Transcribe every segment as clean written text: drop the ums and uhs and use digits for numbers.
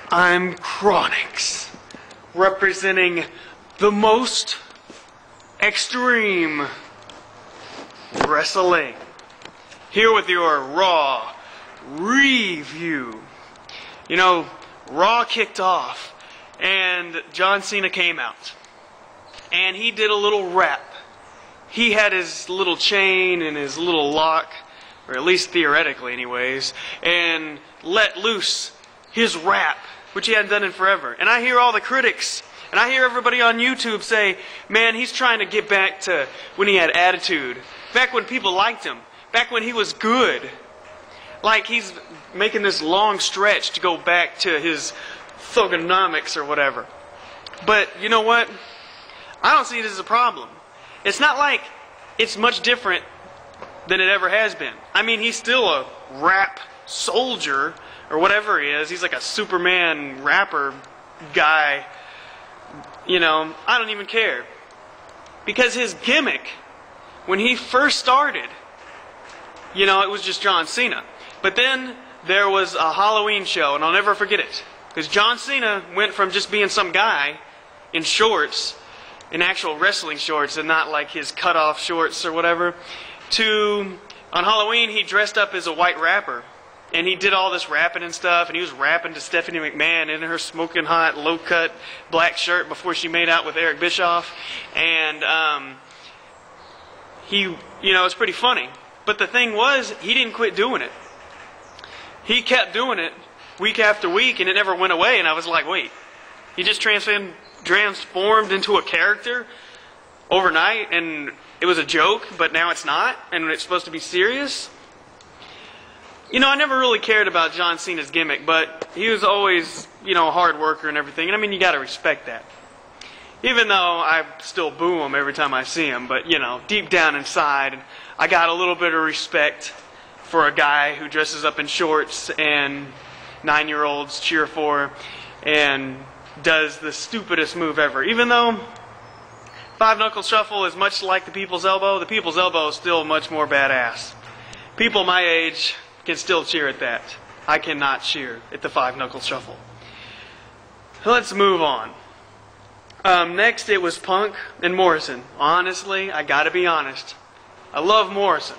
I'm Kronicz, representing the most extreme wrestling. Here with your Raw review. You know, Raw kicked off and John Cena came out. And he did a little rap. He had his little chain and his little lock, or at least theoretically anyways, and let loose his rap, which he hadn't done in forever. And I hear all the critics, and I hear everybody on YouTube say, man, he's trying to get back to when he had attitude. Back when people liked him. Back when he was good. Like he's making this long stretch to go back to his thugonomics or whatever. But you know what? I don't see it as a problem. It's not like it's much different than it ever has been. I mean, he's still a rap soldier, or whatever he is. He's like a Superman rapper guy. You know, I don't even care. Because his gimmick, when he first started, you know, it was just John Cena. But then there was a Halloween show, and I'll never forget it. Because John Cena went from just being some guy in shorts, in actual wrestling shorts, and not like his cut-off shorts or whatever, to, on Halloween, he dressed up as a white rapper. And he did all this rapping and stuff, and he was rapping to Stephanie McMahon in her smoking hot, low-cut black shirt before she made out with Eric Bischoff. And he, you know, it's pretty funny. But the thing was, he didn't quit doing it. He kept doing it week after week, and it never went away. And I was like, wait, he just transformed into a character overnight, and it was a joke, but now it's not, and it's supposed to be serious? You know, I never really cared about John Cena's gimmick, but he was always, you know, a hard worker and everything. And I mean, you got to respect that. Even though I still boo him every time I see him, but, you know, deep down inside, I got a little bit of respect for a guy who dresses up in shorts and 9-year-olds cheer for and does the stupidest move ever. Even though Five Knuckle Shuffle is much like the People's Elbow is still much more badass. People my age can still cheer at that. I cannot cheer at the Five Knuckle Shuffle. Let's move on. Next it was Punk and Morrison. Honestly, I gotta be honest. I love Morrison,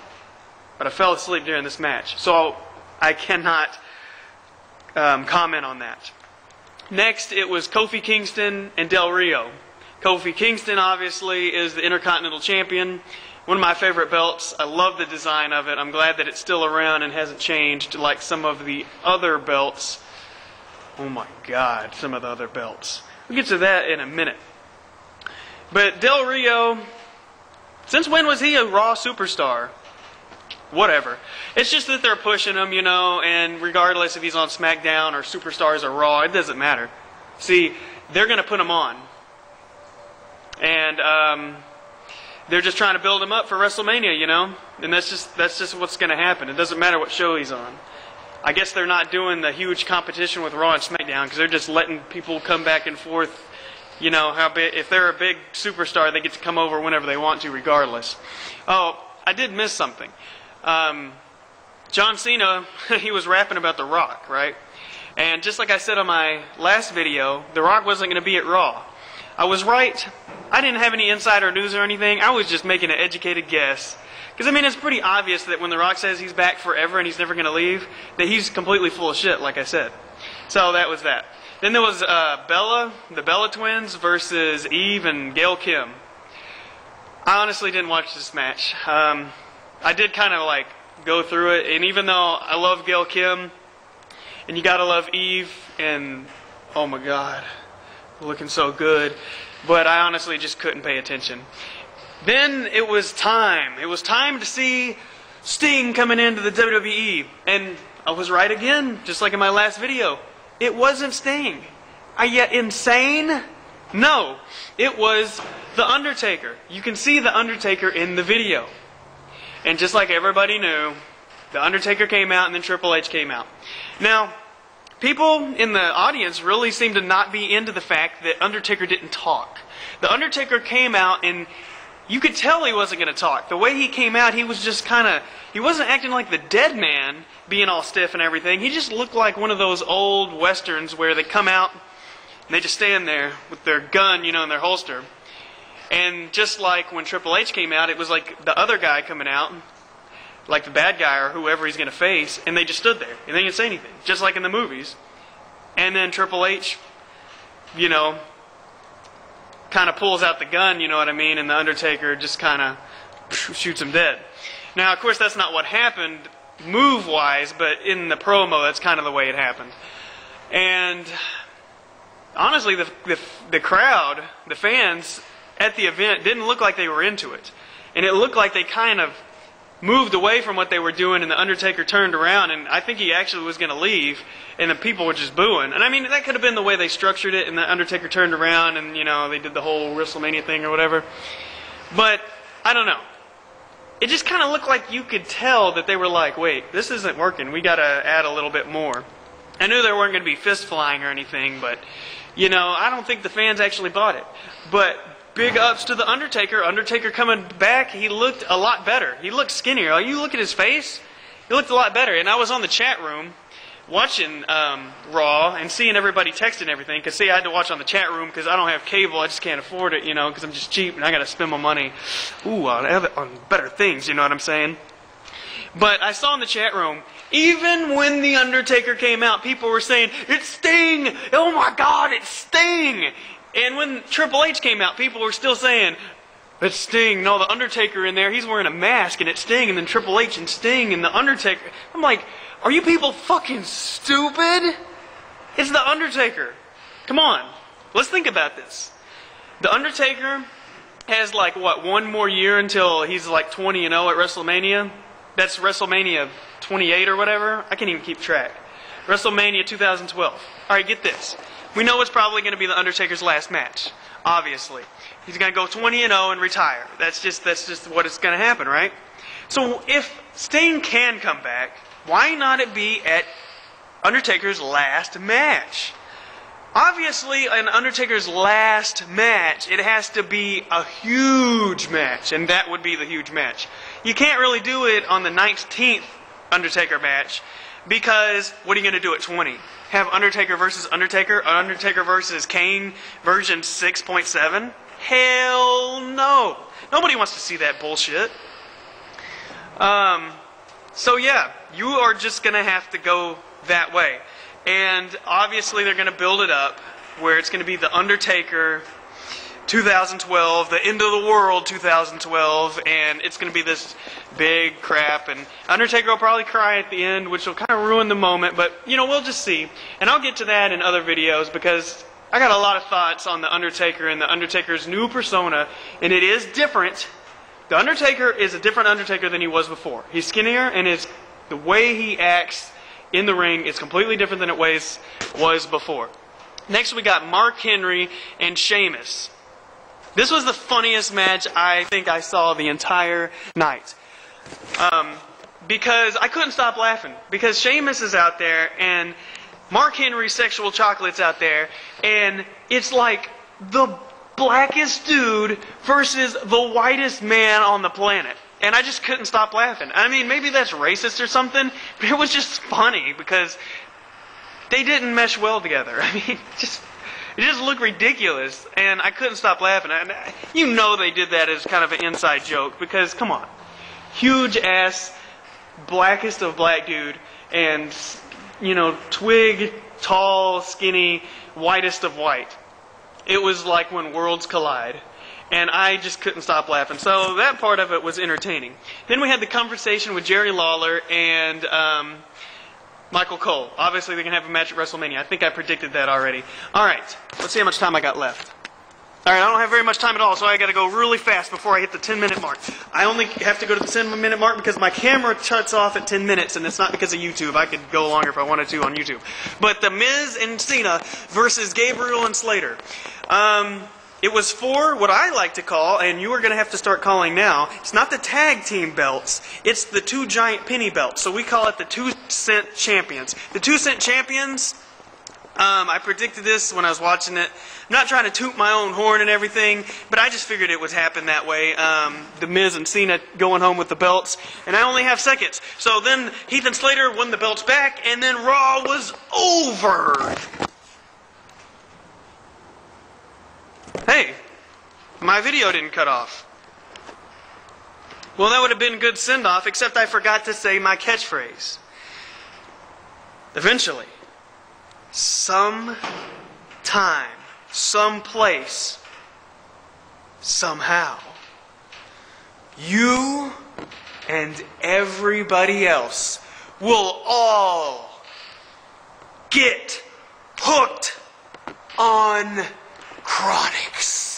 but I fell asleep during this match, so I cannot comment on that. Next it was Kofi Kingston and Del Rio. Kofi Kingston obviously is the Intercontinental Champion. One of my favorite belts. I love the design of it. I'm glad that it's still around and hasn't changed like some of the other belts. Oh my God, some of the other belts. We'll get to that in a minute. But Del Rio, since when was he a Raw superstar? Whatever. It's just that they're pushing him, you know, and regardless if he's on SmackDown or Superstars or Raw, it doesn't matter. See, they're going to put him on. And, they're just trying to build him up for WrestleMania, you know? And that's just what's going to happen. It doesn't matter what show he's on. I guess they're not doing the huge competition with Raw and SmackDown because they're just letting people come back and forth. You know, if they're a big superstar, they get to come over whenever they want to regardless. Oh, I did miss something. John Cena, he was rapping about The Rock, right? And just like I said on my last video, The Rock wasn't going to be at Raw. I was right. I didn't have any insider news or anything. I was just making an educated guess. Because, I mean, it's pretty obvious that when The Rock says he's back forever and he's never going to leave, that he's completely full of shit, like I said. So that was that. Then there was Bella, the Bella twins, versus Eve and Gail Kim. I honestly didn't watch this match. I did kind of, like, go through it. And even though I love Gail Kim, and you gotta love Eve, and, oh my God, looking so good. But I honestly just couldn't pay attention. Then it was time. It was time to see Sting coming into the WWE. And I was right again, just like in my last video. It wasn't Sting. Are you insane? No. It was The Undertaker. You can see The Undertaker in the video. And just like everybody knew, The Undertaker came out and then Triple H came out. Now, people in the audience really seem to not be into the fact that Undertaker didn't talk. The Undertaker came out and you could tell he wasn't going to talk. The way he came out, he was just kind of, he wasn't acting like the dead man, being all stiff and everything. He just looked like one of those old westerns where they come out and they just stand there with their gun, you know, in their holster. And just like when Triple H came out, it was like the other guy coming out, like the bad guy or whoever he's going to face, and they just stood there and they didn't say anything, just like in the movies. And then Triple H, you know, kind of pulls out the gun, you know what I mean, and the Undertaker just kind of shoots him dead. Now, of course, that's not what happened move-wise, but in the promo, that's kind of the way it happened. And honestly, the crowd, the fans at the event didn't look like they were into it. And it looked like they kind of moved away from what they were doing, and the Undertaker turned around, and I think he actually was going to leave, and the people were just booing. And I mean, that could have been the way they structured it, and the Undertaker turned around, and, you know, they did the whole WrestleMania thing or whatever. But, I don't know. It just kind of looked like you could tell that they were like, wait, this isn't working. We got to add a little bit more. I knew there weren't going to be fist flying or anything, but, you know, I don't think the fans actually bought it. But big ups to the Undertaker. Undertaker coming back, he looked a lot better. He looked skinnier. You look at his face, he looked a lot better. And I was on the chat room watching Raw and seeing everybody texting everything. Because, see, I had to watch on the chat room because I don't have cable. I just can't afford it, you know, because I'm just cheap and I got to spend my money on better things, you know what I'm saying? But I saw in the chat room, even when The Undertaker came out, people were saying, it's Sting! Oh my God, it's Sting! And when Triple H came out, people were still saying, it's Sting. No, the Undertaker in there, he's wearing a mask, and it's Sting, and then Triple H and Sting and the Undertaker. I'm like, are you people fucking stupid? It's the Undertaker. Come on. Let's think about this. The Undertaker has like, what, one more year until he's like 20-0 at WrestleMania? That's WrestleMania 28 or whatever. I can't even keep track. WrestleMania 2012. All right, get this. We know it's probably going to be the Undertaker's last match. Obviously, he's going to go 20-0 and retire. That's just what it's going to happen, right? So if Sting can come back, why not it be at Undertaker's last match? Obviously, an Undertaker's last match, it has to be a huge match, and that would be the huge match. You can't really do it on the 19th Undertaker match, because what are you going to do at 20? Have Undertaker versus Undertaker? Undertaker versus Kane version 6.7? Hell no. Nobody wants to see that bullshit. So yeah, you are just going to have to go that way. And obviously they're going to build it up where it's going to be the Undertaker 2012, the end of the world 2012, and it's going to be this big crap, and Undertaker will probably cry at the end, which will kind of ruin the moment, but, you know, we'll just see. And I'll get to that in other videos, because I got a lot of thoughts on the Undertaker and the Undertaker's new persona, and it is different. The Undertaker is a different Undertaker than he was before. He's skinnier, and the way he acts in the ring is completely different than it was before. Next we got Mark Henry and Sheamus. This was the funniest match I think I saw the entire night. Because I couldn't stop laughing. Because Sheamus is out there, and Mark Henry's Sexual Chocolate's out there, and it's like the blackest dude versus the whitest man on the planet. And I just couldn't stop laughing. I mean, maybe that's racist or something, but it was just funny because they didn't mesh well together. I mean, it just looked ridiculous, and I couldn't stop laughing. And you know they did that as kind of an inside joke, because, come on, huge-ass, blackest of black dude, and, you know, twig, tall, skinny, whitest of white. It was like when worlds collide. And I just couldn't stop laughing. So that part of it was entertaining. Then we had the conversation with Jerry Lawler and Michael Cole. Obviously, they're going to have a match at WrestleMania. I think I predicted that already. All right, let's see how much time I got left. All right, I don't have very much time at all, so I got to go really fast before I hit the 10-minute mark. I only have to go to the 10-minute mark because my camera shuts off at 10 minutes, and it's not because of YouTube. I could go longer if I wanted to on YouTube. But The Miz and Cena versus Gabriel and Slater. It was for what I like to call, and you are going to have to start calling now, it's not the tag team belts, it's the 2 giant penny belts. So we call it the 2 cent champions. The 2 cent champions, I predicted this when I was watching it. I'm not trying to toot my own horn and everything, but I just figured it would happen that way. The Miz and Cena going home with the belts, and I only have seconds. So then Heath and Slater won the belts back, and then Raw was over. Hey, my video didn't cut off. Well, that would have been a good send-off, except I forgot to say my catchphrase. Eventually, some time, some place, somehow, you and everybody else will all get hooked on Kronicz.